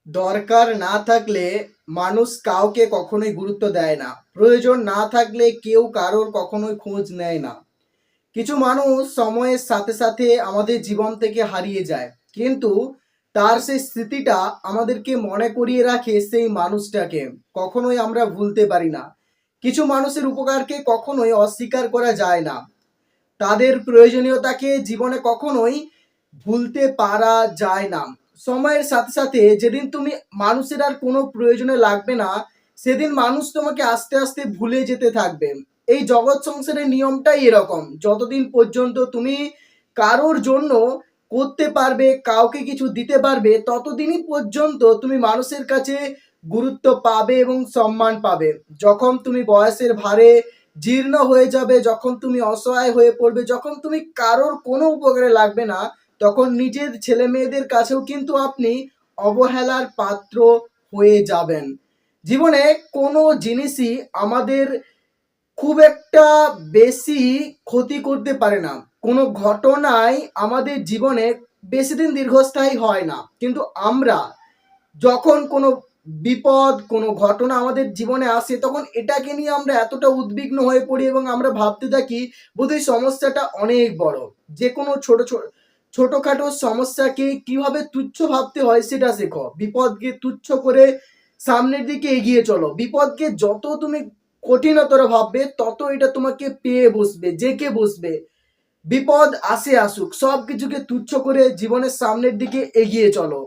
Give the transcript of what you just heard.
দরকার না থাকলে মানুষ কাউকে কখনোই গুরুত্ব দেয় না। প্রয়োজন না থাকলে কেউ কারোর কখনোই খোঁজ নেয় না। কিছু মানুষ সময়ের সাথে সাথে আমাদের জীবন থেকে হারিয়ে যায়, কিন্তু তার সেই স্মৃতিটা আমাদেরকে মনে করিয়ে রাখে সেই মানুষটাকে। কখনোই আমরা ভুলতে পারি না। কিছু মানুষের উপকারকে কখনোই অস্বীকার করা যায় না। তাদের প্রয়োজনীয়তাকে জীবনে কখনোই ভুলতে পারা যায় না। সময়ের সাথে সাথে যেদিন তুমি মানুষের আর কোনো প্রয়োজনে লাগবে না, সেদিন মানুষ তোমাকে আস্তে আস্তে ভুলে যেতে থাকবে। এই জগৎ সংসারের নিয়মটাই এরকম। যতদিন পর্যন্ত তুমি কারোর জন্য করতে পারবে, কাউকে কিছু দিতে পারবে, ততদিনই পর্যন্ত তুমি মানুষের কাছে গুরুত্ব পাবে এবং সম্মান পাবে। যখন তুমি বয়সের ভারে জীর্ণ হয়ে যাবে, যখন তুমি অসহায় হয়ে পড়বে, যখন তুমি কারোর কোনো উপকারে লাগবে না, তখন নিজের ছেলে মেয়েদের কাছেও কিন্তু আপনি অবহেলার পাত্র হয়ে যাবেন। জীবনে কোনো জিনিসই আমাদের খুব একটা বেশি ক্ষতি করতে পারে না। কোনো ঘটনাই আমাদের জীবনে বেশি দিন দীর্ঘস্থায়ী হয় না, কিন্তু আমরা যখন কোনো বিপদ, কোনো ঘটনা আমাদের জীবনে আসে, তখন এটাকে নিয়ে আমরা এতটা উদ্বিগ্ন হয়ে পড়ি এবং আমরা ভাবতে থাকি বোধহয় সমস্যাটা অনেক বড়। যে কোনো ছোটখাটো সমস্যাকে কিভাবে তুচ্ছ ভাবতে হয় সেটা শেখো। বিপদকে তুচ্ছ করে সামনের দিকে এগিয়ে চলো। বিপদকে যত তুমি কঠিনতর ভাববে, তত এটা তোমাকে পেয়ে বসবে, জেঁকে বসবে। বিপদ আসে আসুক, সব কিছুকে তুচ্ছ করে জীবনের সামনের দিকে এগিয়ে চলো।